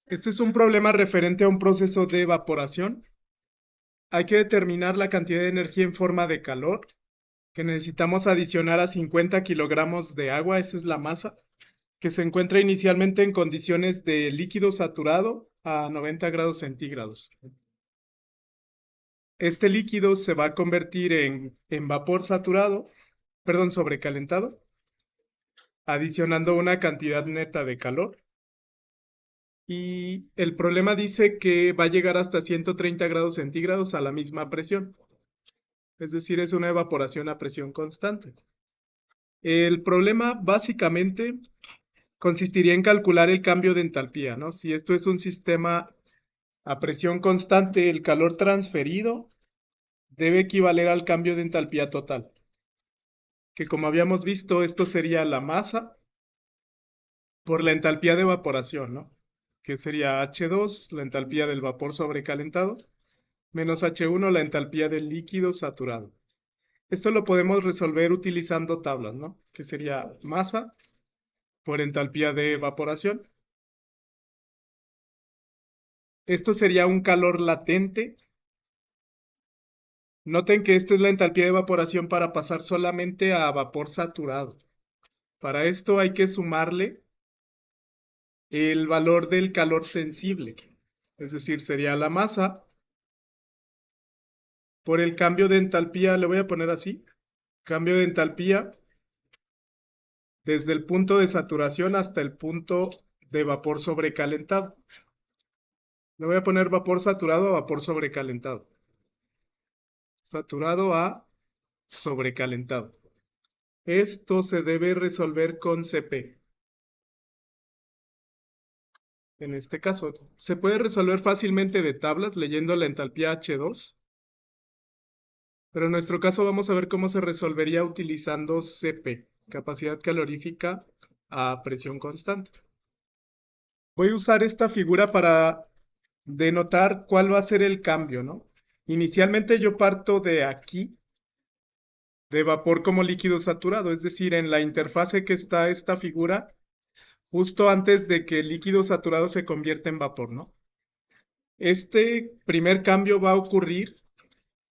Este es un problema referente a un proceso de evaporación. Hay que determinar la cantidad de energía en forma de calor que necesitamos adicionar a 50 kilogramos de agua, esa es la masa, que se encuentra inicialmente en condiciones de líquido saturado a 90 grados centígrados. Este líquido se va a convertir en vapor saturado, perdón, sobrecalentado, adicionando una cantidad neta de calor. Y el problema dice que va a llegar hasta 130 grados centígrados a la misma presión. Es decir, es una evaporación a presión constante. El problema básicamente consistiría en calcular el cambio de entalpía, ¿no? Si esto es un sistema a presión constante, el calor transferido debe equivaler al cambio de entalpía total, que como habíamos visto, esto sería la masa por la entalpía de evaporación, ¿no? Que sería H2, la entalpía del vapor sobrecalentado, menos H1, la entalpía del líquido saturado. Esto lo podemos resolver utilizando tablas, ¿no? Que sería masa por entalpía de evaporación. Esto sería un calor latente. Noten que esta es la entalpía de evaporación para pasar solamente a vapor saturado. Para esto hay que sumarle el valor del calor sensible. Es decir, sería la masa por el cambio de entalpía, le voy a poner así, cambio de entalpía desde el punto de saturación hasta el punto de vapor sobrecalentado. Le voy a poner vapor saturado a vapor sobrecalentado. Saturado a sobrecalentado. Esto se debe resolver con Cp. En este caso, se puede resolver fácilmente de tablas leyendo la entalpía H2, pero en nuestro caso vamos a ver cómo se resolvería utilizando Cp, capacidad calorífica a presión constante. Voy a usar esta figura para denotar cuál va a ser el cambio, ¿no? Inicialmente yo parto de aquí, de vapor como líquido saturado, es decir, en la interfase que está esta figura, justo antes de que el líquido saturado se convierta en vapor, ¿no? Este primer cambio va a ocurrir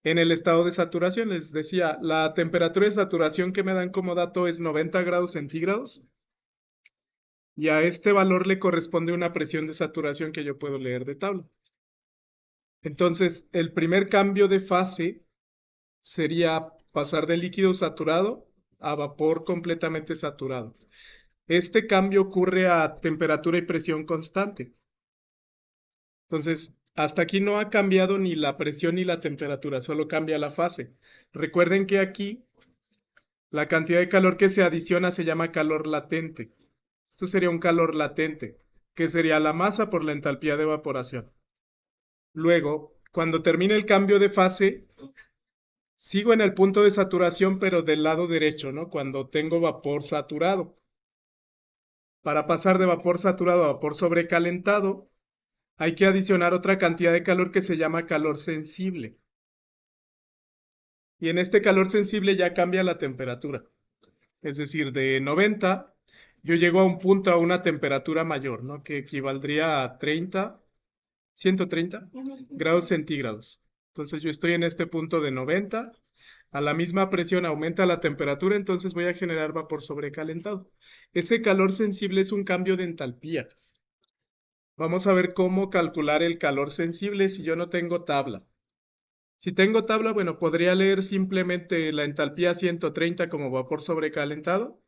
en el estado de saturación. Les decía, la temperatura de saturación que me dan como dato es 90 grados centígrados y a este valor le corresponde una presión de saturación que yo puedo leer de tabla. Entonces, el primer cambio de fase sería pasar de líquido saturado a vapor completamente saturado. Este cambio ocurre a temperatura y presión constante. Entonces, hasta aquí no ha cambiado ni la presión ni la temperatura, solo cambia la fase. Recuerden que aquí la cantidad de calor que se adiciona se llama calor latente. Esto sería un calor latente, que sería la masa por la entalpía de evaporación. Luego, cuando termine el cambio de fase, sigo en el punto de saturación, pero del lado derecho, ¿no? Cuando tengo vapor saturado. Para pasar de vapor saturado a vapor sobrecalentado, hay que adicionar otra cantidad de calor que se llama calor sensible. Y en este calor sensible ya cambia la temperatura. Es decir, de 90 yo llego a un punto, a una temperatura mayor, ¿no? Que equivaldría a 130 grados centígrados. Entonces yo estoy en este punto de 90, a la misma presión aumenta la temperatura, entonces voy a generar vapor sobrecalentado. Ese calor sensible es un cambio de entalpía. Vamos a ver cómo calcular el calor sensible si yo no tengo tabla. Si tengo tabla, bueno, podría leer simplemente la entalpía 130 como vapor sobrecalentado.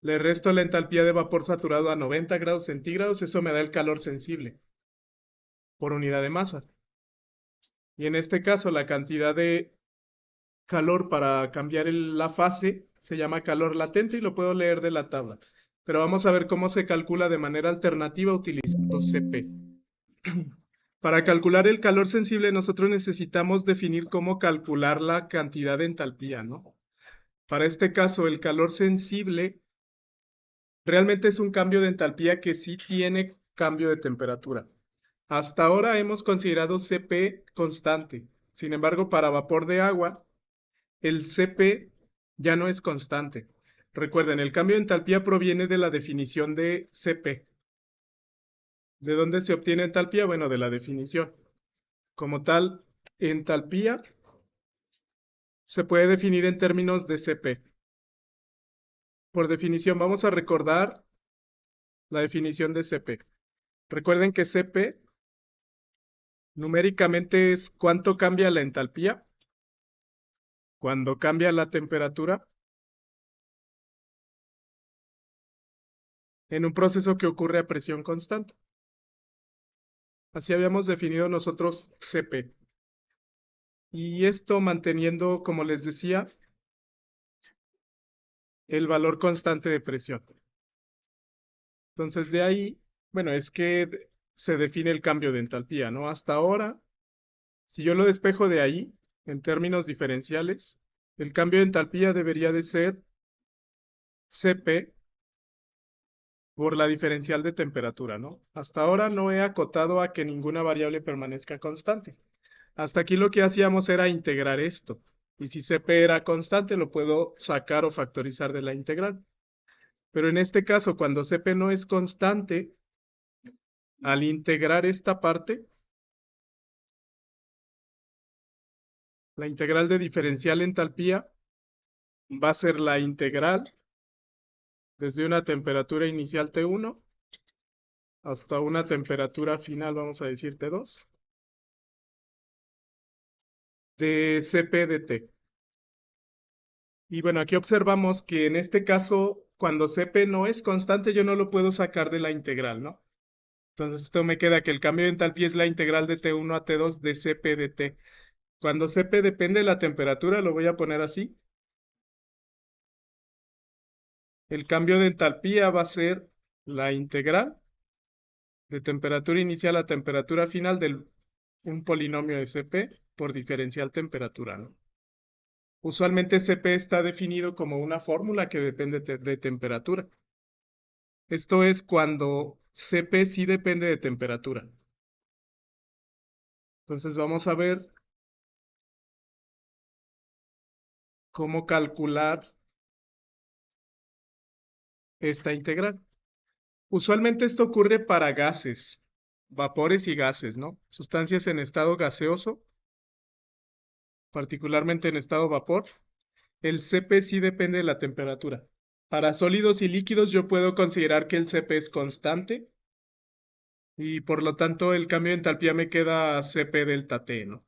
Le resto la entalpía de vapor saturado a 90 grados centígrados, eso me da el calor sensible por unidad de masa. Y en este caso, la cantidad de calor para cambiar la fase se llama calor latente y lo puedo leer de la tabla. Pero vamos a ver cómo se calcula de manera alternativa utilizando Cp. Para calcular el calor sensible, nosotros necesitamos definir cómo calcular la cantidad de entalpía, ¿no? Para este caso, el calor sensible realmente es un cambio de entalpía que sí tiene cambio de temperatura. Hasta ahora hemos considerado Cp constante. Sin embargo, para vapor de agua, el Cp ya no es constante. Recuerden, el cambio de entalpía proviene de la definición de Cp. ¿De dónde se obtiene entalpía? Bueno, de la definición. Como tal, entalpía se puede definir en términos de Cp. Por definición, vamos a recordar la definición de Cp. Recuerden que Cp numéricamente es cuánto cambia la entalpía cuando cambia la temperatura en un proceso que ocurre a presión constante. Así habíamos definido nosotros Cp. Y esto manteniendo, como les decía, el valor constante de presión. Entonces de ahí, bueno, es que se define el cambio de entalpía, ¿no? Hasta ahora, si yo lo despejo de ahí, en términos diferenciales, el cambio de entalpía debería de ser Cp por la diferencial de temperatura, ¿no? Hasta ahora no he acotado a que ninguna variable permanezca constante. Hasta aquí lo que hacíamos era integrar esto. Y si Cp era constante, lo puedo sacar o factorizar de la integral. Pero en este caso, cuando Cp no es constante, al integrar esta parte, la integral de diferencial entalpía va a ser la integral desde una temperatura inicial T1 hasta una temperatura final, vamos a decir T2, de Cp de T. Y bueno, aquí observamos que en este caso, cuando Cp no es constante, yo no lo puedo sacar de la integral, ¿no? Entonces esto me queda que el cambio de entalpía es la integral de T1 a T2 de Cp de T. Cuando Cp depende de la temperatura, lo voy a poner así. El cambio de entalpía va a ser la integral de temperatura inicial a temperatura final de un polinomio de Cp por diferencial temperatura, ¿no? Usualmente Cp está definido como una fórmula que depende de temperatura. Esto es cuando Cp sí depende de temperatura. Entonces vamos a ver cómo calcular esta integral. Usualmente esto ocurre para gases, vapores y gases, ¿no? Sustancias en estado gaseoso, particularmente en estado vapor. El Cp sí depende de la temperatura. Para sólidos y líquidos yo puedo considerar que el Cp es constante y por lo tanto el cambio de entalpía me queda Cp delta T, ¿no?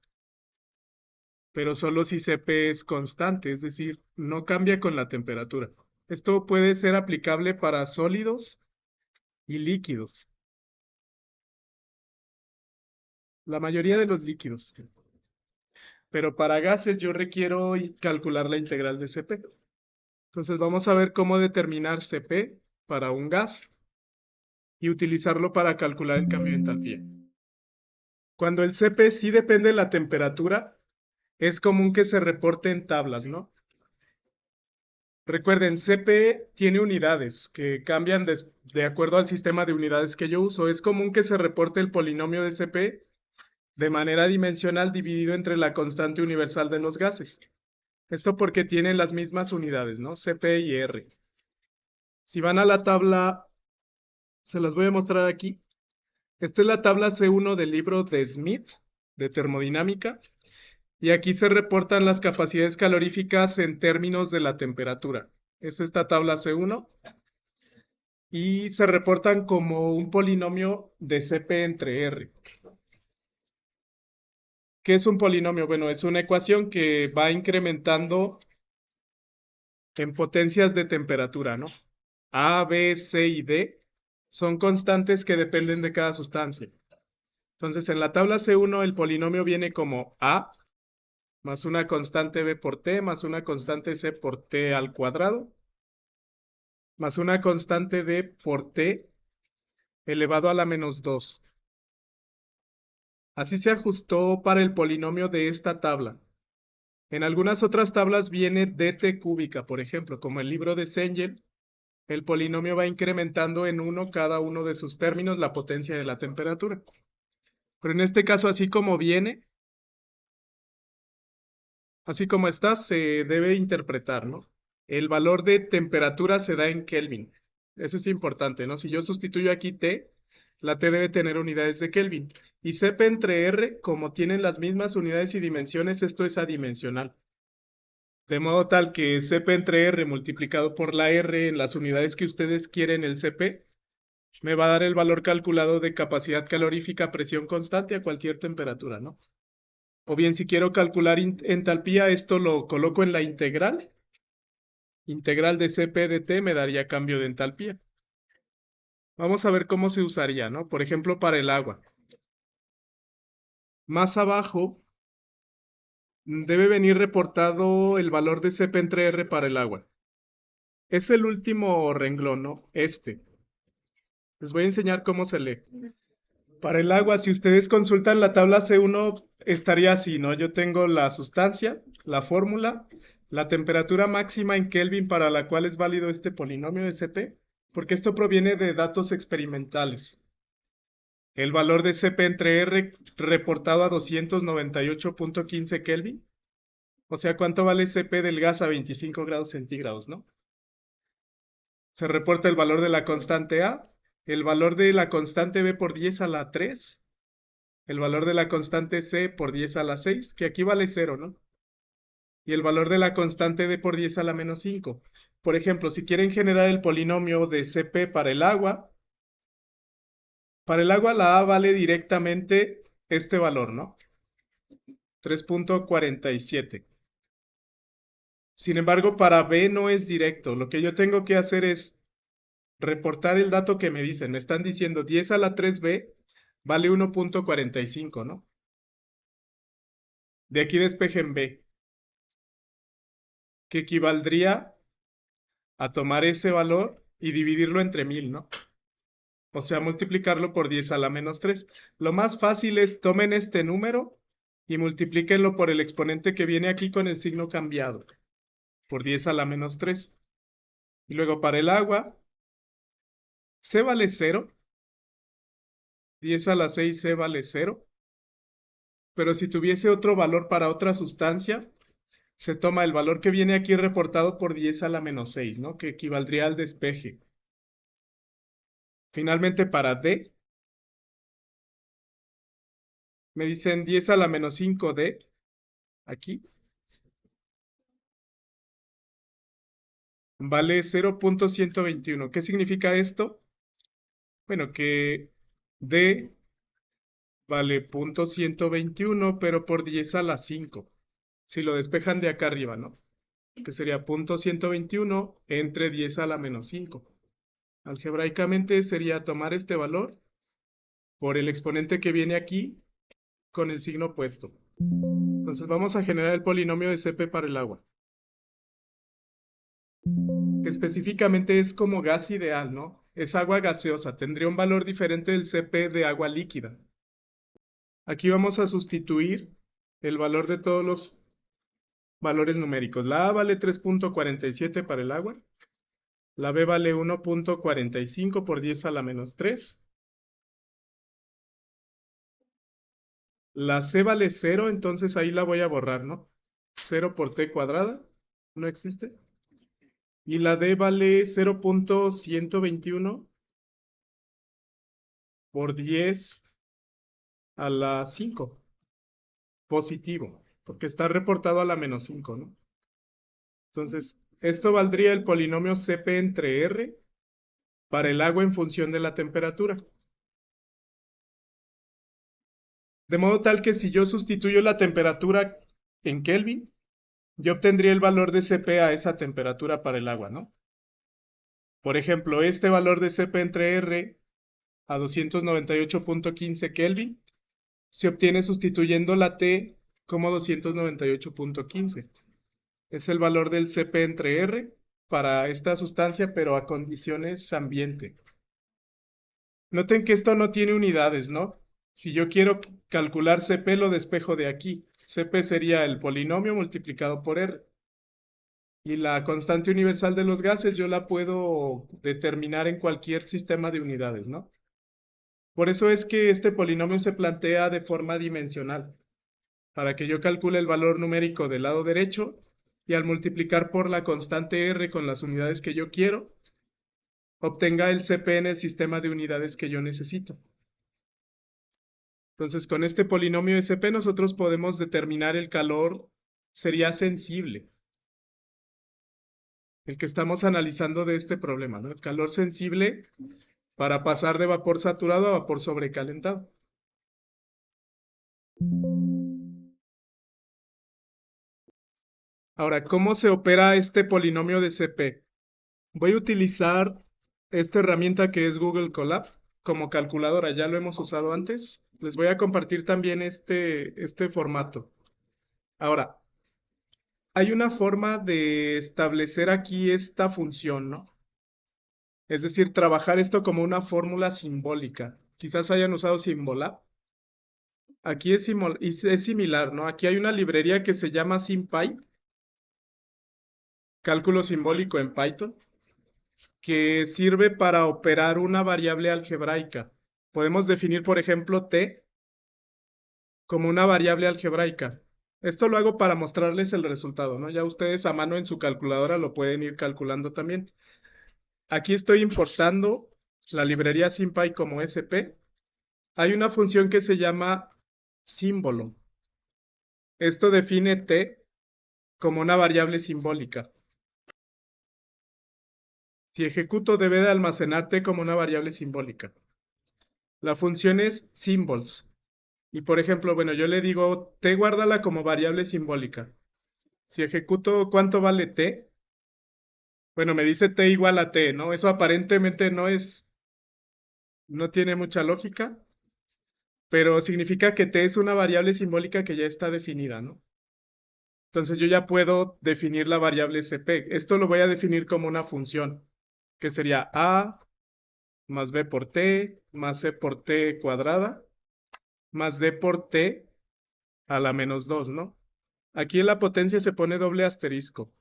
Pero solo si Cp es constante, es decir, no cambia con la temperatura. Esto puede ser aplicable para sólidos y líquidos. La mayoría de los líquidos. Pero para gases yo requiero calcular la integral de Cp. Entonces vamos a ver cómo determinar Cp para un gas y utilizarlo para calcular el cambio de entalpía. Cuando el Cp sí depende de la temperatura, es común que se reporte en tablas, ¿no? Recuerden, Cp tiene unidades que cambian de acuerdo al sistema de unidades que yo uso. Es común que se reporte el polinomio de Cp de manera dimensional dividido entre la constante universal de los gases. Esto porque tienen las mismas unidades, ¿no? Cp y R. Si van a la tabla, se las voy a mostrar aquí. Esta es la tabla C1 del libro de Smith, de termodinámica. Y aquí se reportan las capacidades caloríficas en términos de la temperatura. Es esta tabla C1. Y se reportan como un polinomio de Cp entre R. ¿Qué es un polinomio? Bueno, es una ecuación que va incrementando en potencias de temperatura, ¿no? A, B, C y D son constantes que dependen de cada sustancia. Entonces, en la tabla C1 el polinomio viene como A más una constante B por T más una constante C por T al cuadrado más una constante D por T elevado a la menos 2. Así se ajustó para el polinomio de esta tabla. En algunas otras tablas viene dt cúbica, por ejemplo, como el libro de Sengel. El polinomio va incrementando en 1 cada uno de sus términos la potencia de la temperatura. Pero en este caso, así como viene, así como está, se debe interpretar, ¿no? El valor de temperatura se da en Kelvin. Eso es importante, ¿no? Si yo sustituyo aquí T, La T debe tener unidades de Kelvin. Y Cp entre R, como tienen las mismas unidades y dimensiones, esto es adimensional. De modo tal que Cp entre R multiplicado por la R en las unidades que ustedes quieren el Cp, me va a dar el valor calculado de capacidad calorífica a presión constante a cualquier temperatura, ¿no? O bien, si quiero calcular entalpía, esto lo coloco en la integral. Integral de Cp de T me daría cambio de entalpía. Vamos a ver cómo se usaría, ¿no? Por ejemplo, para el agua. Más abajo debe venir reportado el valor de Cp entre R para el agua. Es el último renglón, ¿no? Les voy a enseñar cómo se lee. Para el agua, si ustedes consultan la tabla C1, estaría así, ¿no? Yo tengo la sustancia, la fórmula, la temperatura máxima en Kelvin para la cual es válido este polinomio de Cp, porque esto proviene de datos experimentales. El valor de Cp entre R reportado a 298.15 Kelvin. O sea, ¿cuánto vale Cp del gas a 25 grados centígrados, no? Se reporta el valor de la constante A, el valor de la constante B por 10 a la 3, el valor de la constante C por 10 a la 6, que aquí vale 0, ¿no? Y el valor de la constante D por 10 a la menos 5. Por ejemplo, si quieren generar el polinomio de Cp para el agua la A vale directamente este valor, ¿no? 3.47. Sin embargo, para B no es directo. Lo que yo tengo que hacer es reportar el dato que me dicen. Me están diciendo 10 a la 3B vale 1.45, ¿no? De aquí despejen B, que equivaldría a tomar ese valor y dividirlo entre 1000, ¿no? O sea, multiplicarlo por 10 a la menos 3. Lo más fácil es tomen este número y multiplíquenlo por el exponente que viene aquí con el signo cambiado, por 10 a la menos 3. Y luego para el agua, C vale 0, 10 a la 6C vale 0, pero si tuviese otro valor para otra sustancia, se toma el valor que viene aquí reportado por 10 a la menos 6, ¿no? Que equivaldría al despeje. Finalmente para D, me dicen 10 a la menos 5D, aquí, vale 0.121. ¿Qué significa esto? Bueno, que D vale 0.121, pero por 10 a la 5. Si lo despejan de acá arriba, ¿no? Que sería 0.121 entre 10 a la menos 5. Algebraicamente sería tomar este valor por el exponente que viene aquí con el signo opuesto. Entonces vamos a generar el polinomio de Cp para el agua. Específicamente es como gas ideal, ¿no? Es agua gaseosa, tendría un valor diferente del Cp de agua líquida. Aquí vamos a sustituir el valor de todos los valores numéricos. La A vale 3.47 para el agua. La B vale 1.45 por 10 a la menos 3. La C vale 0, entonces ahí la voy a borrar, ¿no? 0 por T cuadrada, no existe. Y la D vale 0.121 por 10 a la 5. Positivo, porque está reportado a la menos 5, ¿no? Entonces, esto valdría el polinomio Cp entre R para el agua en función de la temperatura. De modo tal que si yo sustituyo la temperatura en Kelvin, yo obtendría el valor de Cp a esa temperatura para el agua, ¿no? Por ejemplo, este valor de Cp entre R a 298.15 Kelvin se obtiene sustituyendo la T como 298.15. Es el valor del Cp entre R para esta sustancia, pero a condiciones ambiente. Noten que esto no tiene unidades, ¿no? Si yo quiero calcular Cp, lo despejo de aquí. Cp sería el polinomio multiplicado por R. Y la constante universal de los gases yo la puedo determinar en cualquier sistema de unidades, ¿no? Por eso es que este polinomio se plantea de forma dimensional, para que yo calcule el valor numérico del lado derecho y al multiplicar por la constante R con las unidades que yo quiero, obtenga el Cp en el sistema de unidades que yo necesito. Entonces, con este polinomio SP nosotros podemos determinar el calor, sería sensible, el que estamos analizando de este problema, ¿no? El calor sensible para pasar de vapor saturado a vapor sobrecalentado. Ahora, ¿cómo se opera este polinomio de CP? Voy a utilizar esta herramienta que es Google Colab como calculadora, ya lo hemos usado antes. Les voy a compartir también este formato. Ahora, hay una forma de establecer aquí esta función, ¿no? Es decir, trabajar esto como una fórmula simbólica. Quizás hayan usado Symbolab. Aquí es similar, ¿no? Aquí hay una librería que se llama SymPy, cálculo simbólico en Python, que sirve para operar una variable algebraica. Podemos definir, por ejemplo, t como una variable algebraica. Esto lo hago para mostrarles el resultado, ¿no? Ya ustedes a mano en su calculadora lo pueden ir calculando también. Aquí estoy importando la librería SymPy como SP. Hay una función que se llama símbolo. Esto define t como una variable simbólica. Si ejecuto debe de almacenar t como una variable simbólica. La función es symbols. Y por ejemplo, bueno, yo le digo t guárdala como variable simbólica. Si ejecuto cuánto vale t, bueno, me dice t igual a t, ¿no? Eso aparentemente no tiene mucha lógica, pero significa que t es una variable simbólica que ya está definida, ¿no? Entonces yo ya puedo definir la variable cp. Esto lo voy a definir como una función, que sería a más b por t más c por t cuadrada más d por t a la menos 2, ¿no? Aquí en la potencia se pone doble asterisco.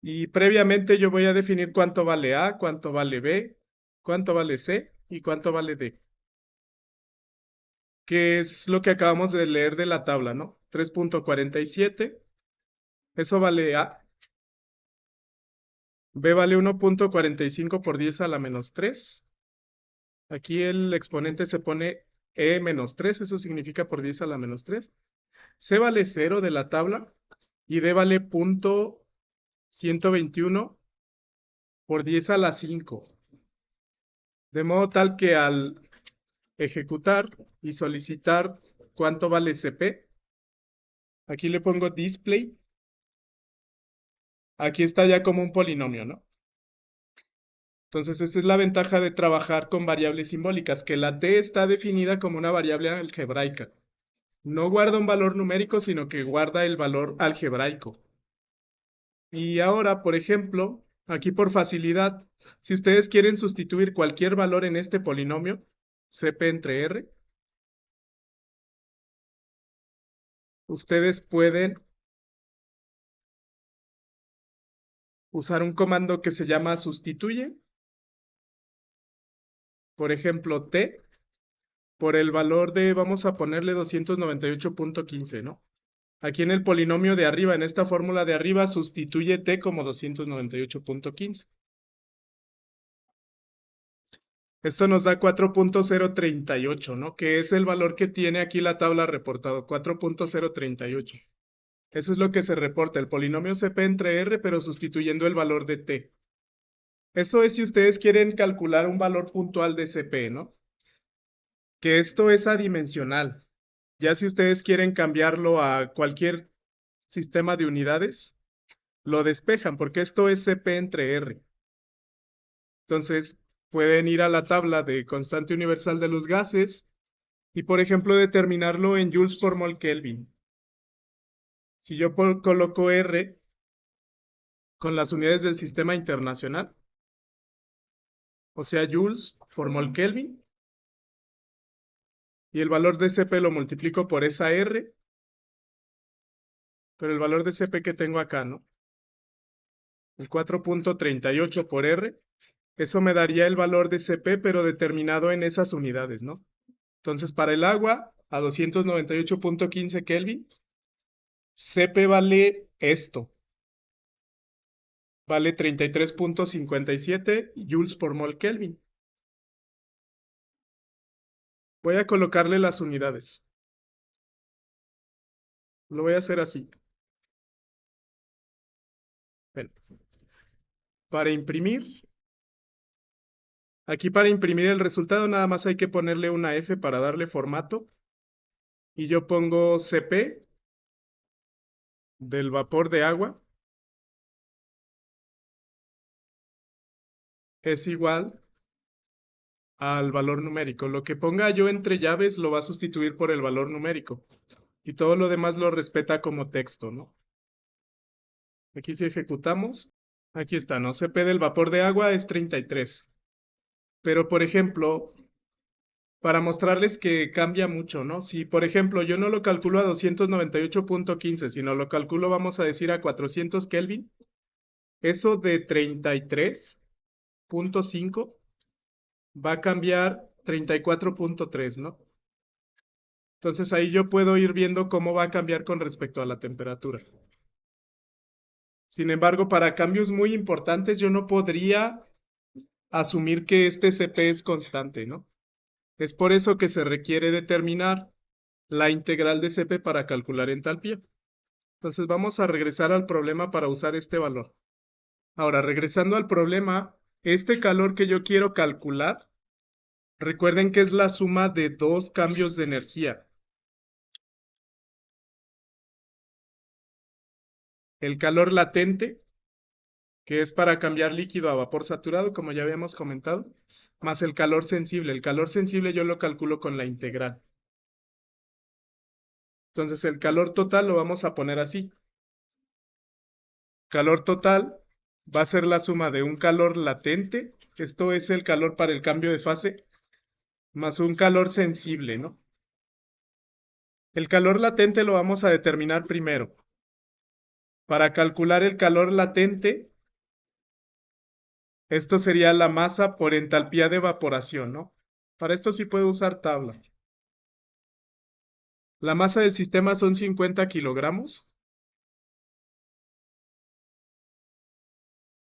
Y previamente yo voy a definir cuánto vale A, cuánto vale B, cuánto vale C y cuánto vale D, que es lo que acabamos de leer de la tabla, ¿no? 3.47, eso vale A. B vale 1.45 por 10 a la menos 3. Aquí el exponente se pone E menos 3, eso significa por 10 a la menos 3. C vale 0 de la tabla y D vale 0.121 por 10 a la 5. De modo tal que al ejecutar y solicitar cuánto vale CP, aquí le pongo display. Aquí está ya como un polinomio, ¿no? Entonces esa es la ventaja de trabajar con variables simbólicas, que la t está definida como una variable algebraica. No guarda un valor numérico, sino que guarda el valor algebraico. Y ahora, por ejemplo, aquí por facilidad, si ustedes quieren sustituir cualquier valor en este polinomio, CP entre R, ustedes pueden usar un comando que se llama sustituye, por ejemplo, t por el valor de, vamos a ponerle 298.15, ¿no? Aquí en el polinomio de arriba, en esta fórmula de arriba, sustituye t como 298.15. Esto nos da 4.038, ¿no? Que es el valor que tiene aquí la tabla reportado, 4.038. Eso es lo que se reporta, el polinomio CP entre R, pero sustituyendo el valor de t. Eso es si ustedes quieren calcular un valor puntual de CP, ¿no? Que esto es adimensional. Ya si ustedes quieren cambiarlo a cualquier sistema de unidades, lo despejan porque esto es CP entre R. Entonces, pueden ir a la tabla de constante universal de los gases y, por ejemplo, determinarlo en joules por mol Kelvin. Si yo coloco R con las unidades del sistema internacional, o sea, joules por mol Kelvin, y el valor de CP lo multiplico por esa R, pero el valor de CP que tengo acá, ¿no? El 4.38 por R, eso me daría el valor de CP, pero determinado en esas unidades, ¿no? Entonces, para el agua, a 298.15 Kelvin, CP vale esto. Vale 33.57 joules por mol Kelvin. Voy a colocarle las unidades. Lo voy a hacer así. Ven. Para imprimir, aquí para imprimir el resultado nada más hay que ponerle una F para darle formato. Y yo pongo CP del vapor de agua es igual al valor numérico. Lo que ponga yo entre llaves lo va a sustituir por el valor numérico. Y todo lo demás lo respeta como texto, ¿no? Aquí si ejecutamos, aquí está, ¿no? CP del vapor de agua es 33. Pero, por ejemplo, para mostrarles que cambia mucho, ¿no? Si, por ejemplo, yo no lo calculo a 298.15, sino lo calculo, vamos a decir, a 400 Kelvin, eso de 33.5 va a cambiar 34.3, ¿no? Entonces ahí yo puedo ir viendo cómo va a cambiar con respecto a la temperatura. Sin embargo, para cambios muy importantes yo no podría asumir que este CP es constante, ¿no? Es por eso que se requiere determinar la integral de CP para calcular entalpía. Entonces vamos a regresar al problema para usar este valor. Ahora, regresando al problema, este calor que yo quiero calcular, recuerden que es la suma de dos cambios de energía. El calor latente, que es para cambiar líquido a vapor saturado, como ya habíamos comentado, más el calor sensible. El calor sensible yo lo calculo con la integral. Entonces el calor total lo vamos a poner así. Calor total va a ser la suma de un calor latente, esto es el calor para el cambio de fase, más un calor sensible, ¿no? El calor latente lo vamos a determinar primero. Para calcular el calor latente, esto sería la masa por entalpía de evaporación, ¿no? Para esto sí puedo usar tabla. La masa del sistema son 50 kilogramos.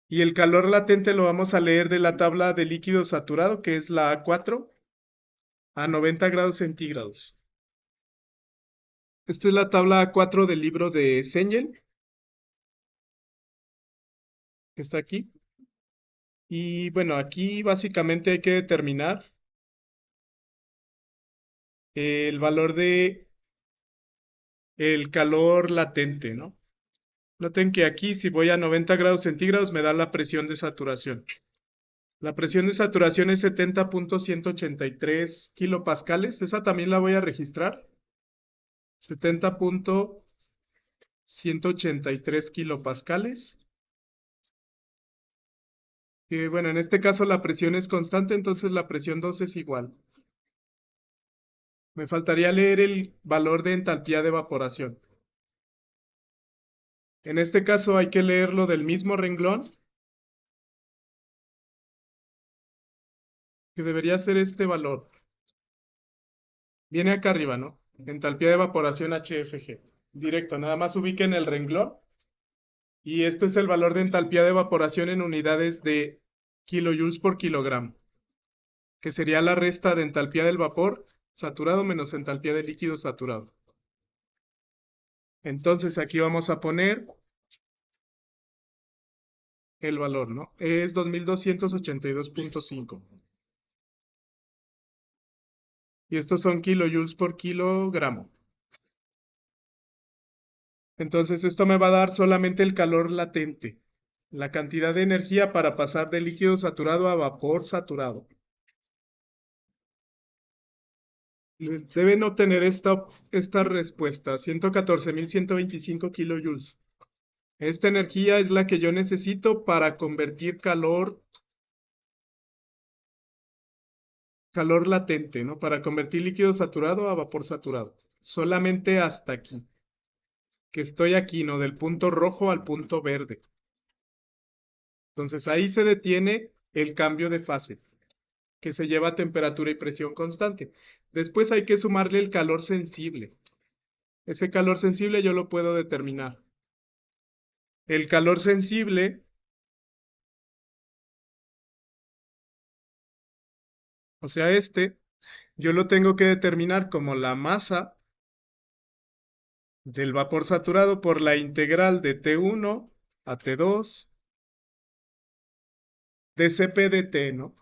Y el calor latente lo vamos a leer de la tabla de líquido saturado, que es la A4, a 90 grados centígrados. Esta es la tabla A4 del libro de Sengel, que está aquí. Y bueno, aquí básicamente hay que determinar el valor de el calor latente, ¿no? Noten que aquí si voy a 90 grados centígrados me da la presión de saturación. La presión de saturación es 70.183 kilopascales. Esa también la voy a registrar. 70.183 kilopascales. Que bueno, en este caso la presión es constante, entonces la presión 2 es igual. Me faltaría leer el valor de entalpía de evaporación. En este caso hay que leerlo del mismo renglón, que debería ser este valor. Viene acá arriba, ¿no? Entalpía de evaporación HFG. Directo, nada más ubiquen el renglón. Y esto es el valor de entalpía de evaporación en unidades de kilojoules por kilogramo, que sería la resta de entalpía del vapor saturado menos entalpía del líquido saturado. Entonces aquí vamos a poner el valor, ¿no? Es 2282.5. Y estos son kilojoules por kilogramo. Entonces esto me va a dar solamente el calor latente, la cantidad de energía para pasar de líquido saturado a vapor saturado. Deben obtener esta respuesta, 114.125 kilojoules. Esta energía es la que yo necesito para convertir calor latente, ¿no? Para convertir líquido saturado a vapor saturado. Solamente hasta aquí. Que estoy aquí, ¿no? Del punto rojo al punto verde. Entonces ahí se detiene el cambio de fase, que se lleva a temperatura y presión constante. Después hay que sumarle el calor sensible. Ese calor sensible yo lo puedo determinar. El calor sensible, o sea, este, yo lo tengo que determinar como la masa del vapor saturado por la integral de T1 a T2 de Cp de T, ¿no?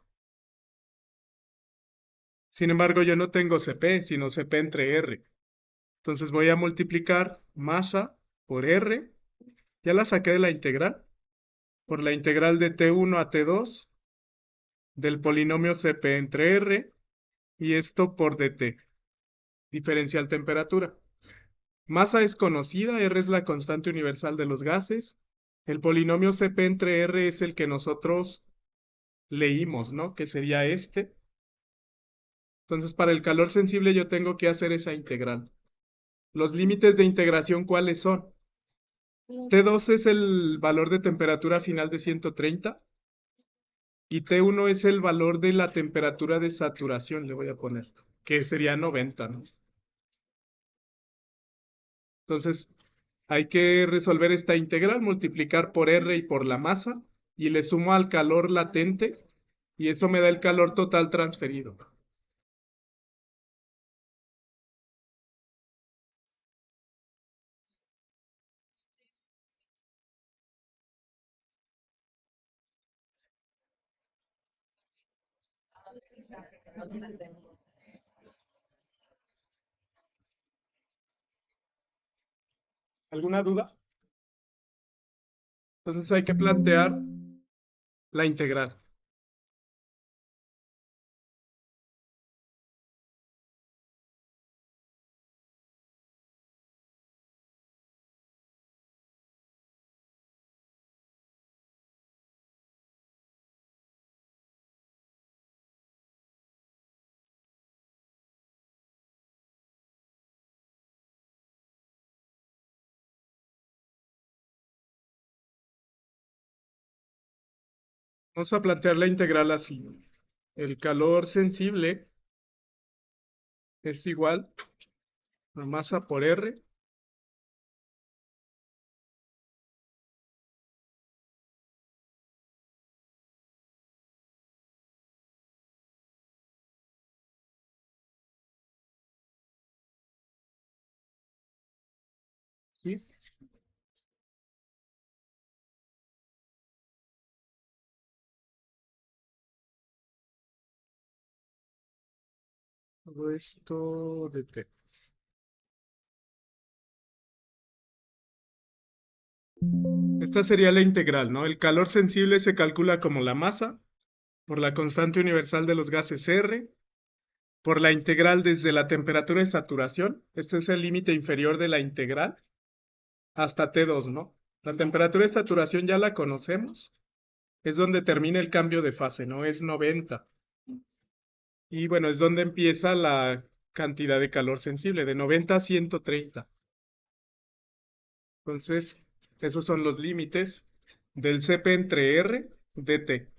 Sin embargo, yo no tengo Cp, sino Cp entre R. Entonces voy a multiplicar masa por R, ya la saqué de la integral, por la integral de T1 a T2 del polinomio Cp entre R, y esto por dt, diferencial temperatura. Masa es conocida, R es la constante universal de los gases. El polinomio Cp entre R es el que nosotros leímos, ¿no? Que sería este. Entonces, para el calor sensible yo tengo que hacer esa integral. Los límites de integración, ¿cuáles son? T2 es el valor de temperatura final de 130 y T1 es el valor de la temperatura de saturación, le voy a poner, que sería 90, ¿no? Entonces, hay que resolver esta integral, multiplicar por R y por la masa, y le sumo al calor latente, y eso me da el calor total transferido. ¿Alguna duda? Entonces hay que plantear la integral. Vamos a plantear la integral así. El calor sensible es igual a masa por R ¿sí? Todo esto de T. Esta sería la integral, ¿no? El calor sensible se calcula como la masa por la constante universal de los gases R, por la integral desde la temperatura de saturación. Este es el límite inferior de la integral hasta T2, ¿no? La temperatura de saturación ya la conocemos. Es donde termina el cambio de fase, ¿no? Es 90. Y bueno, es donde empieza la cantidad de calor sensible, de 90 a 130. Entonces, esos son los límites del Cp entre R de T.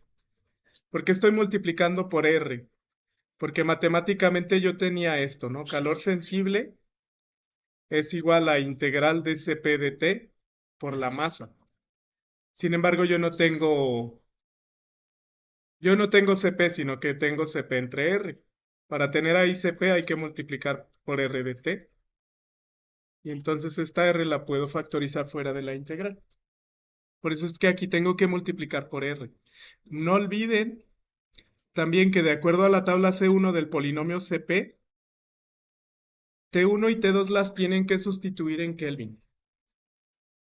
¿Por qué estoy multiplicando por R? Porque matemáticamente yo tenía esto, ¿no? Calor sensible es igual a integral de Cp de T por la masa. Sin embargo, yo no tengo Cp, sino que tengo Cp entre R. Para tener ahí Cp hay que multiplicar por R de T. Y entonces esta R la puedo factorizar fuera de la integral. Por eso es que aquí tengo que multiplicar por R. No olviden también que de acuerdo a la tabla C1 del polinomio Cp, T1 y T2 las tienen que sustituir en Kelvin.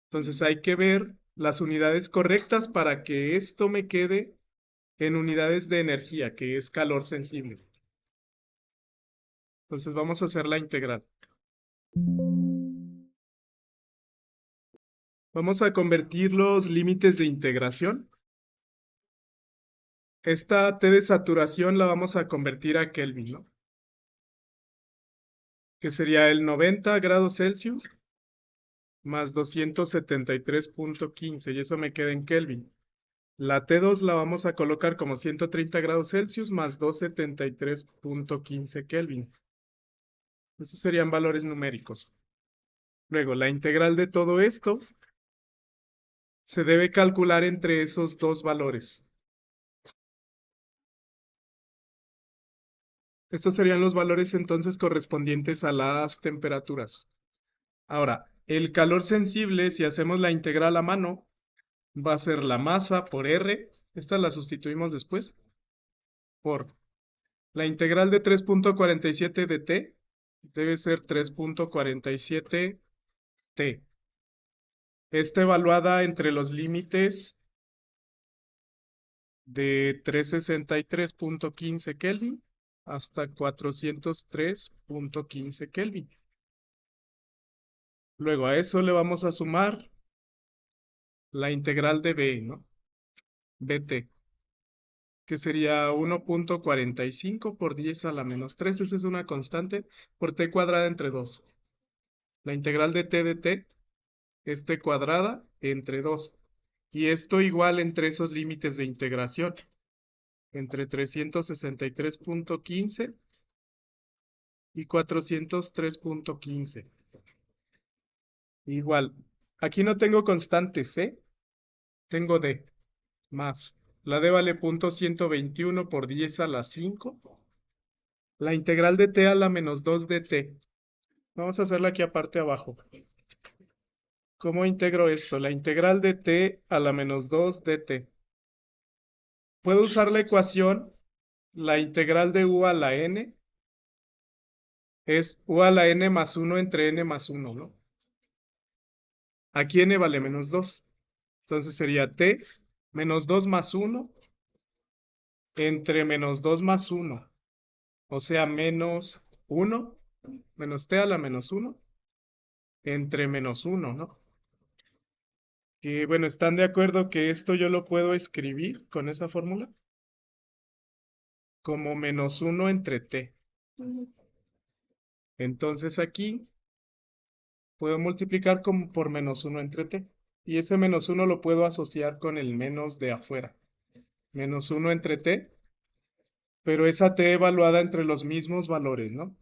Entonces hay que ver las unidades correctas para que esto me quede en unidades de energía, que es calor sensible. Entonces vamos a hacer la integral. Vamos a convertir los límites de integración. Esta T de saturación la vamos a convertir a Kelvin, ¿no? Que sería el 90 grados Celsius más 273.15, y eso me queda en Kelvin. La T2 la vamos a colocar como 130 grados Celsius más 273.15 Kelvin. Esos serían valores numéricos. Luego, la integral de todo esto se debe calcular entre esos 2 valores. Estos serían los valores entonces correspondientes a las temperaturas. Ahora, el calor sensible, si hacemos la integral a mano, va a ser la masa por R. Esta la sustituimos después por la integral de 3.47 de T. Debe ser 3.47 T. Está evaluada entre los límites de 363.15 Kelvin hasta 403.15 Kelvin. Luego a eso le vamos a sumar la integral de B, ¿no? BT, que sería 1.45 por 10 a la menos 3. Esa es una constante por T cuadrada entre 2. La integral de T de T es T cuadrada entre 2. Y esto igual entre esos límites de integración, entre 363.15 y 403.15. Igual, aquí no tengo constante C, tengo D, más. La D vale 0.121 por 10 a la 5. La integral de T a la menos 2 de T. Vamos a hacerla aquí aparte abajo. ¿Cómo integro esto? La integral de T a la menos 2 de T. Puedo usar la ecuación, la integral de U a la N es U a la N más 1 entre N más 1, ¿no? Aquí N vale menos 2. Entonces sería T menos 2 más 1 entre menos 2 más 1. O sea, menos 1, menos T a la menos 1 entre menos 1, ¿no? Que bueno, ¿están de acuerdo que esto yo lo puedo escribir con esa fórmula? Como menos 1 entre T. Entonces aquí puedo multiplicar por menos 1 entre T. Y ese menos 1 lo puedo asociar con el menos de afuera. Menos 1 entre T, pero esa T evaluada entre los mismos valores, ¿no?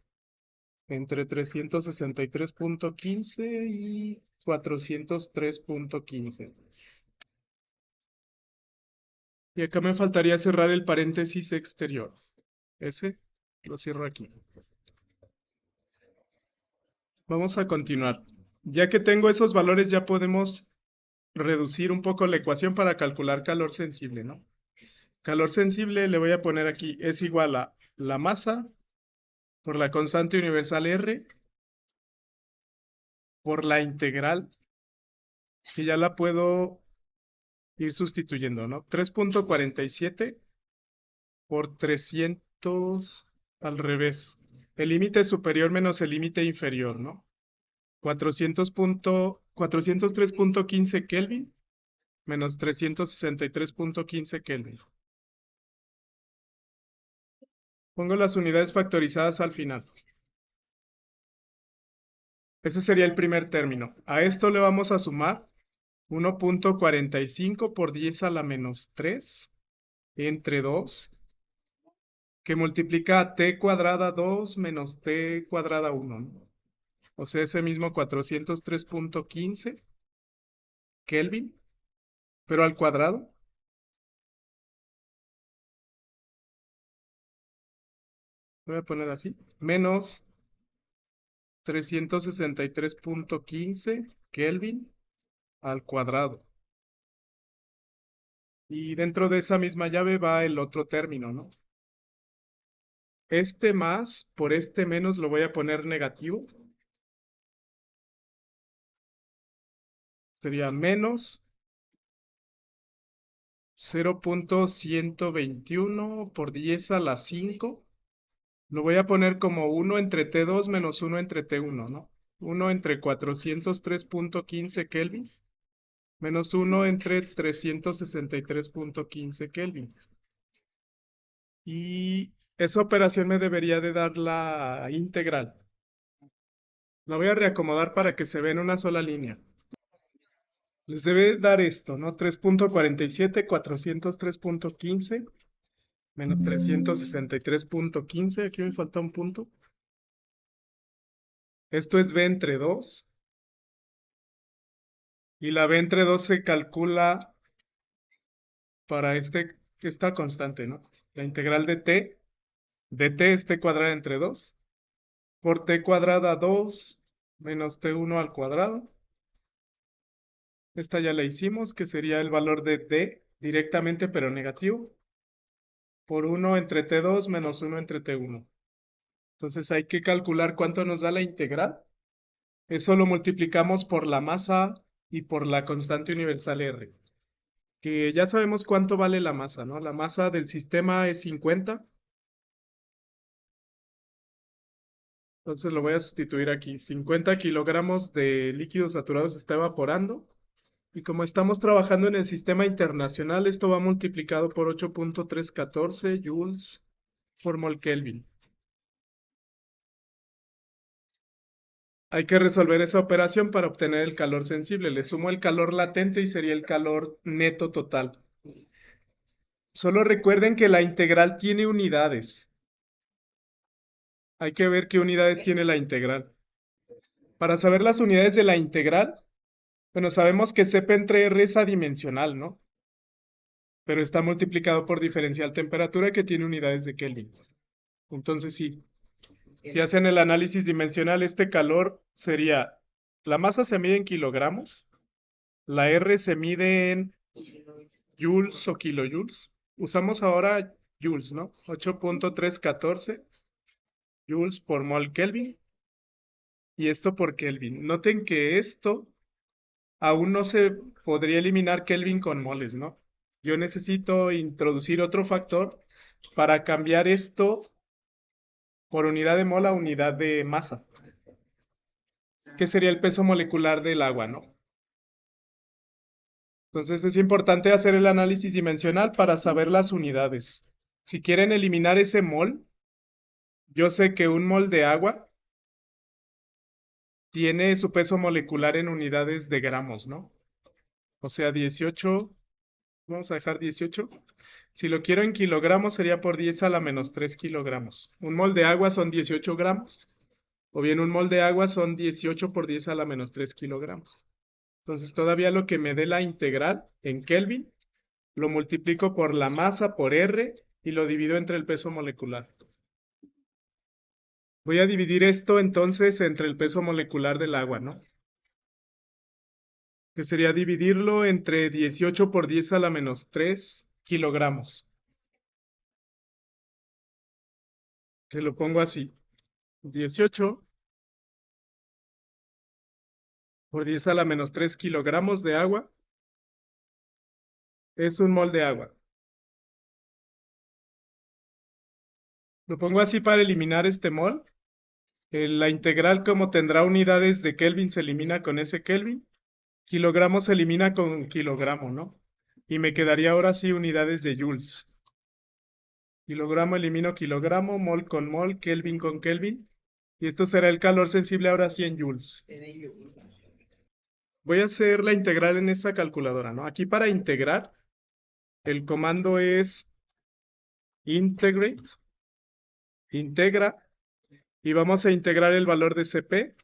Entre 363.15 y 403.15. Y acá me faltaría cerrar el paréntesis exterior. Ese lo cierro aquí. Vamos a continuar. Ya que tengo esos valores, ya podemos reducir un poco la ecuación para calcular calor sensible, ¿no? Calor sensible le voy a poner aquí, es igual a la masa por la constante universal R por la integral, que ya la puedo ir sustituyendo, ¿no? 3.47 por 300 al revés. El límite superior menos el límite inferior, ¿no? 403.15 Kelvin menos 363.15 Kelvin. Pongo las unidades factorizadas al final. Ese sería el primer término. A esto le vamos a sumar 1.45 por 10 a la menos 3 entre 2, que multiplica a t cuadrada 2 menos t cuadrada 1, ¿no? O sea, ese mismo 403.15 Kelvin, pero al cuadrado. Voy a poner así. Menos 363.15 Kelvin al cuadrado. Y dentro de esa misma llave va el otro término, ¿no? Este más por este menos lo voy a poner negativo. Sería menos 0.121 por 10 a la 5. Lo voy a poner como 1 entre T2 menos 1 entre T1, ¿no? 1 entre 403.15 Kelvin menos 1 entre 363.15 Kelvin. Y esa operación me debería de dar la integral. La voy a reacomodar para que se vea en una sola línea. Les debe dar esto, ¿no? 3.47, 403.15 menos 363.15. Aquí me falta un punto. Esto es B entre 2. Y la B entre 2 se calcula para esta constante, ¿no? La integral de T dt es t cuadrada entre 2 por t cuadrada 2 menos t1 al cuadrado. Esta ya la hicimos, que sería el valor de d directamente pero negativo, por 1 entre t2 menos 1 entre t1. Entonces hay que calcular cuánto nos da la integral. Eso lo multiplicamos por la masa y por la constante universal R, que ya sabemos cuánto vale la masa, ¿no? La masa del sistema es 50. Entonces lo voy a sustituir aquí. 50 kilogramos de líquido saturado se está evaporando. Y como estamos trabajando en el sistema internacional, esto va multiplicado por 8.314 joules por mol Kelvin. Hay que resolver esa operación para obtener el calor sensible. Le sumo el calor latente y sería el calor neto total. Solo recuerden que la integral tiene unidades. Hay que ver qué unidades tiene la integral. Para saber las unidades de la integral, bueno, sabemos que CP entre R es adimensional, ¿no? Pero está multiplicado por diferencial temperatura que tiene unidades de Kelvin. Entonces sí, si hacen el análisis dimensional, este calor sería, la masa se mide en kilogramos, la R se mide en joules o kilojoules. Usamos ahora joules, ¿no? 8.314 joules por mol Kelvin. Y esto por Kelvin. Noten que esto aún no se podría eliminar Kelvin con moles, ¿no? Yo necesito introducir otro factor para cambiar esto por unidad de mol a unidad de masa, que sería el peso molecular del agua, ¿no? Entonces es importante hacer el análisis dimensional para saber las unidades. Si quieren eliminar ese mol, yo sé que un mol de agua tiene su peso molecular en unidades de gramos, ¿no? O sea, 18, vamos a dejar 18. Si lo quiero en kilogramos sería por 10 a la menos 3 kilogramos. Un mol de agua son 18 gramos. O bien un mol de agua son 18 por 10 a la menos 3 kilogramos. Entonces todavía lo que me dé la integral en Kelvin, lo multiplico por la masa por R y lo divido entre el peso molecular. Voy a dividir esto entonces entre el peso molecular del agua, ¿no? Que sería dividirlo entre 18 por 10 a la menos 3 kilogramos. Que lo pongo así. 18 por 10 a la menos 3 kilogramos de agua es un mol de agua. Lo pongo así para eliminar este mol. La integral, como tendrá unidades de Kelvin, se elimina con ese Kelvin. Kilogramo se elimina con kilogramo, ¿no? Y me quedaría ahora sí unidades de joules. Kilogramo elimino kilogramo, mol con mol, Kelvin con Kelvin. Y esto será el calor sensible ahora sí en joules. Voy a hacer la integral en esta calculadora, ¿no? Aquí para integrar, el comando es integrate, integra, y vamos a integrar el valor de CP,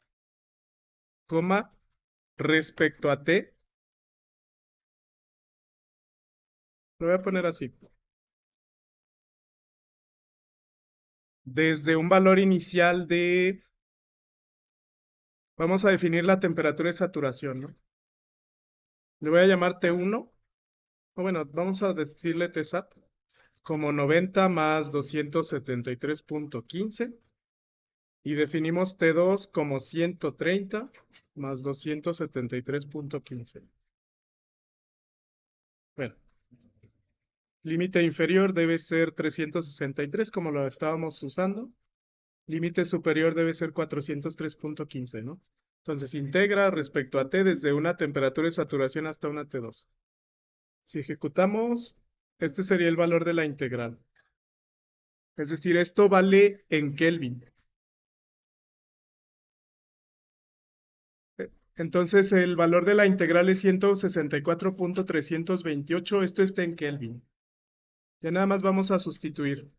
coma, respecto a T. Lo voy a poner así. Desde un valor inicial de, vamos a definir la temperatura de saturación, ¿no? Le voy a llamar T1, o bueno, vamos a decirle Tsat, como 90 más 273.15. Y definimos T2 como 130 más 273.15. Bueno, límite inferior debe ser 363 como lo estábamos usando. Límite superior debe ser 403.15, ¿no? Entonces integra respecto a T desde una temperatura de saturación hasta una T2. Si ejecutamos, este sería el valor de la integral. Es decir, esto vale en Kelvin. Entonces el valor de la integral es 164.328. Esto está en Kelvin. Ya nada más vamos a sustituir.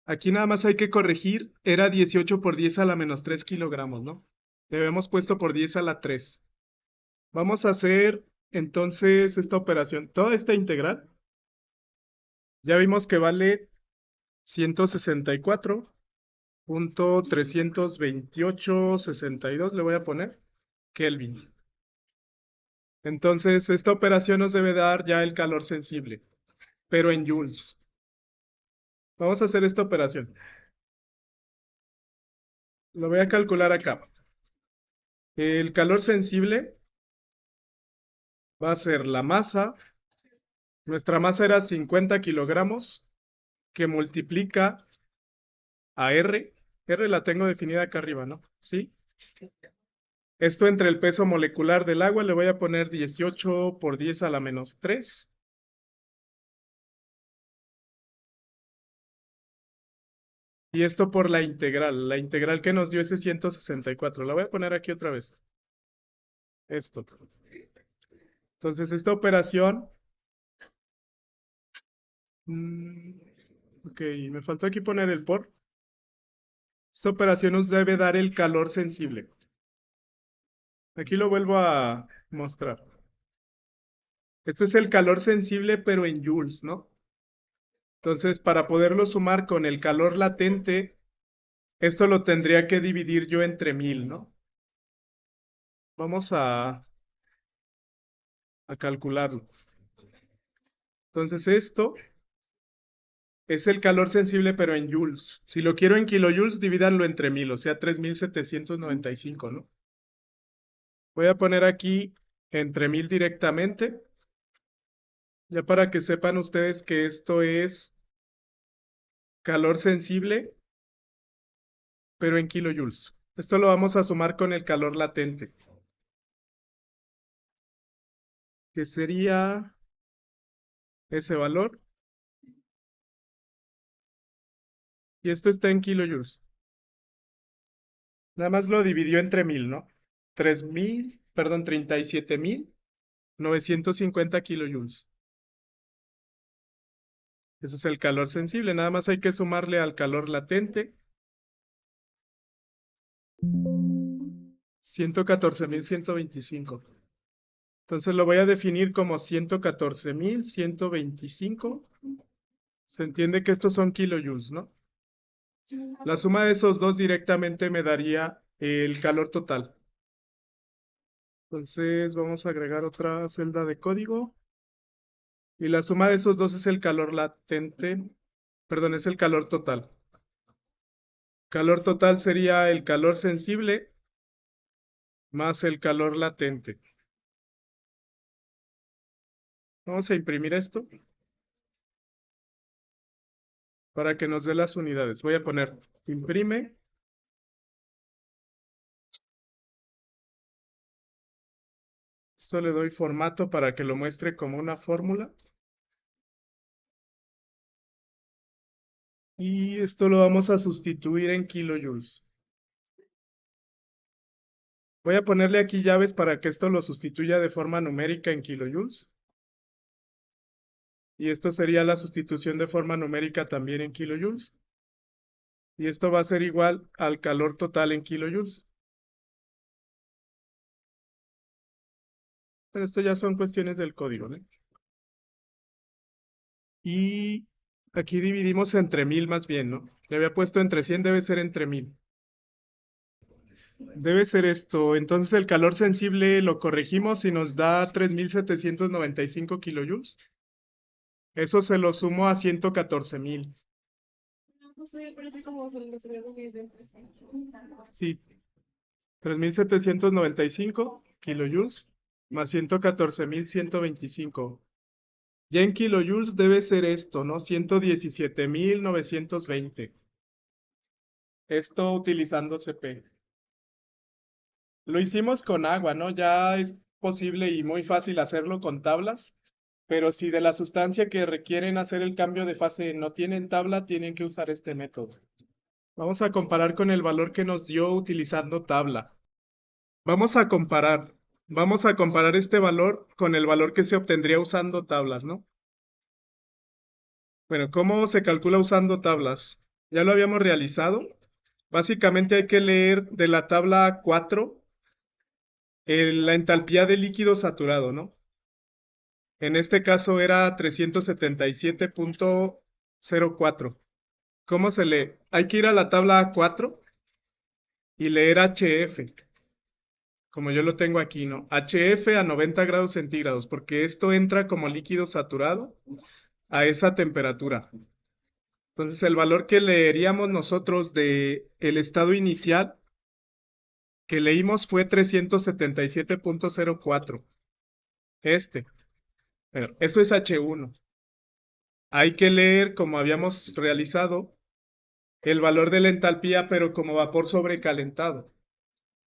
Aquí nada más hay que corregir. Era 18 por 10 a la menos 3 kilogramos, ¿no? Debemos puesto por 10 a la 3. Vamos a hacer entonces esta operación. Toda esta integral. Ya vimos que vale 164 punto 328,62 le voy a poner Kelvin. Entonces, esta operación nos debe dar ya el calor sensible, pero en joules. Vamos a hacer esta operación. Lo voy a calcular acá. El calor sensible va a ser la masa. Nuestra masa era 50 kilogramos, que multiplica a R. R la tengo definida acá arriba, ¿no? ¿Sí? Esto entre el peso molecular del agua le voy a poner 18 por 10 a la menos 3. Y esto por la integral que nos dio ese 164. La voy a poner aquí otra vez. Esto. Entonces, esta operación... ok, me faltó aquí poner el por. Esta operación nos debe dar el calor sensible. Aquí lo vuelvo a mostrar. Esto es el calor sensible, pero en joules, ¿no? Entonces, para poderlo sumar con el calor latente, esto lo tendría que dividir yo entre 1000, ¿no? Vamos a calcularlo. Entonces, esto es el calor sensible, pero en joules. Si lo quiero en kilojoules, divídanlo entre 1000, o sea, 3795, ¿no? Voy a poner aquí entre 1000 directamente, ya para que sepan ustedes que esto es calor sensible, pero en kilojoules. Esto lo vamos a sumar con el calor latente, que sería ese valor. Y esto está en kilojoules. Nada más lo dividió entre 1000, ¿no? 37,950 kilojoules. Eso es el calor sensible. Nada más hay que sumarle al calor latente 114,125. Entonces lo voy a definir como 114,125. Se entiende que estos son kilojoules, ¿no? La suma de esos dos directamente me daría el calor total. Entonces vamos a agregar otra celda de código. Y la suma de esos dos es el calor latente, perdón, es el calor total. Calor total sería el calor sensible más el calor latente. Vamos a imprimir esto para que nos dé las unidades. Voy a poner imprime. Esto le doy formato para que lo muestre como una fórmula. Y esto lo vamos a sustituir en kilojoules. Voy a ponerle aquí llaves para que esto lo sustituya de forma numérica en kilojoules. Y esto sería la sustitución de forma numérica también en kilojoules. Y esto va a ser igual al calor total en kilojoules. Pero esto ya son cuestiones del código, ¿no? Y aquí dividimos entre 1000 más bien, ¿no? Le había puesto entre 100, debe ser entre 1000. Debe ser esto. Entonces el calor sensible lo corregimos y nos da 3795 kilojoules. Eso se lo sumo a 114,000. Sí, 3795 kilojoules más 114,125. Ya en kilojoules debe ser esto, ¿no? 117,920. Esto utilizando CP. Lo hicimos con agua, ¿no? Ya es posible y muy fácil hacerlo con tablas, pero si de la sustancia que requieren hacer el cambio de fase no tienen tabla, tienen que usar este método. Vamos a comparar con el valor que nos dio utilizando tabla. Vamos a comparar. Vamos a comparar este valor con el valor que se obtendría usando tablas, ¿no? Bueno, ¿cómo se calcula usando tablas? Ya lo habíamos realizado. Básicamente hay que leer de la tabla 4 la entalpía de líquido saturado, ¿no? En este caso era 377,04. ¿Cómo se lee? Hay que ir a la tabla A4 y leer HF, como yo lo tengo aquí, ¿no? HF a 90 grados centígrados, porque esto entra como líquido saturado a esa temperatura. Entonces, el valor que leeríamos nosotros de el estado inicial que leímos fue 377.04. Este. Pero eso es H1. Hay que leer, como habíamos realizado, el valor de la entalpía, pero como vapor sobrecalentado,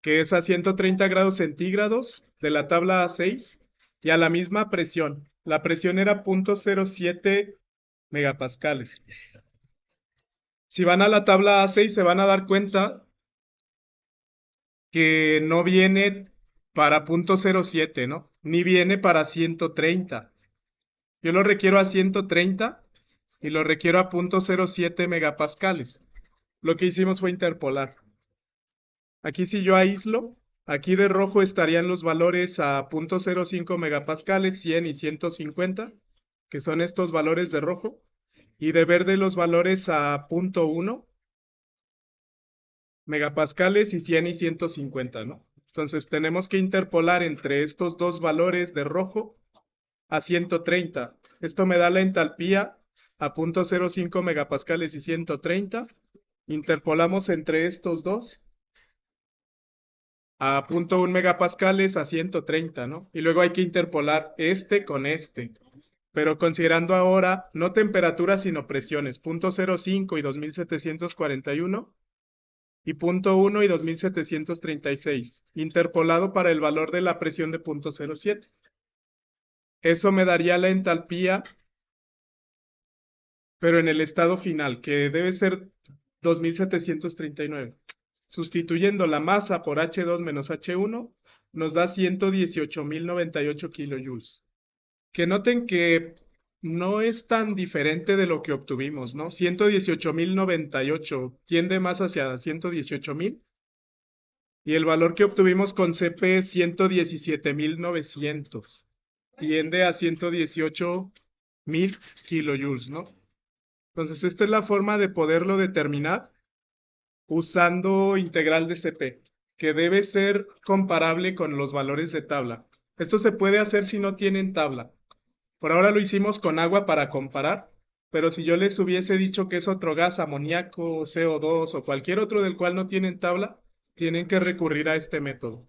que es a 130 grados centígrados de la tabla A6 y a la misma presión. La presión era 0.07 megapascales. Si van a la tabla A6 se van a dar cuenta que no viene para 0.07, ¿no? Ni viene para 130. Yo lo requiero a 130 y lo requiero a 0.07 megapascales. Lo que hicimos fue interpolar. Aquí si yo aíslo, aquí de rojo estarían los valores a 0.05 megapascales, 100 y 150, que son estos valores de rojo, y de verde los valores a 0.1 megapascales y 100 y 150, ¿no? Entonces tenemos que interpolar entre estos dos valores de rojo a 130. Esto me da la entalpía a 0.05 megapascales y 130. Interpolamos entre estos dos a 0.1 megapascales a 130, ¿no? Y luego hay que interpolar este con este, pero considerando ahora no temperaturas sino presiones, 0.05 y 2741 y 0.1 y 2736, interpolado para el valor de la presión de 0.07. Eso me daría la entalpía, pero en el estado final, que debe ser 2739. Sustituyendo la masa por H2 menos H1, nos da 118.098 kilojoules. Que noten que no es tan diferente de lo que obtuvimos, ¿no? 118.098 tiende más hacia 118.000 y el valor que obtuvimos con CP es 117.900. Tiende a 118.000 kilojoules, ¿no? Entonces, esta es la forma de poderlo determinar usando integral de CP, que debe ser comparable con los valores de tabla. Esto se puede hacer si no tienen tabla. Por ahora lo hicimos con agua para comparar, pero si yo les hubiese dicho que es otro gas, amoníaco, CO2 o cualquier otro del cual no tienen tabla, tienen que recurrir a este método.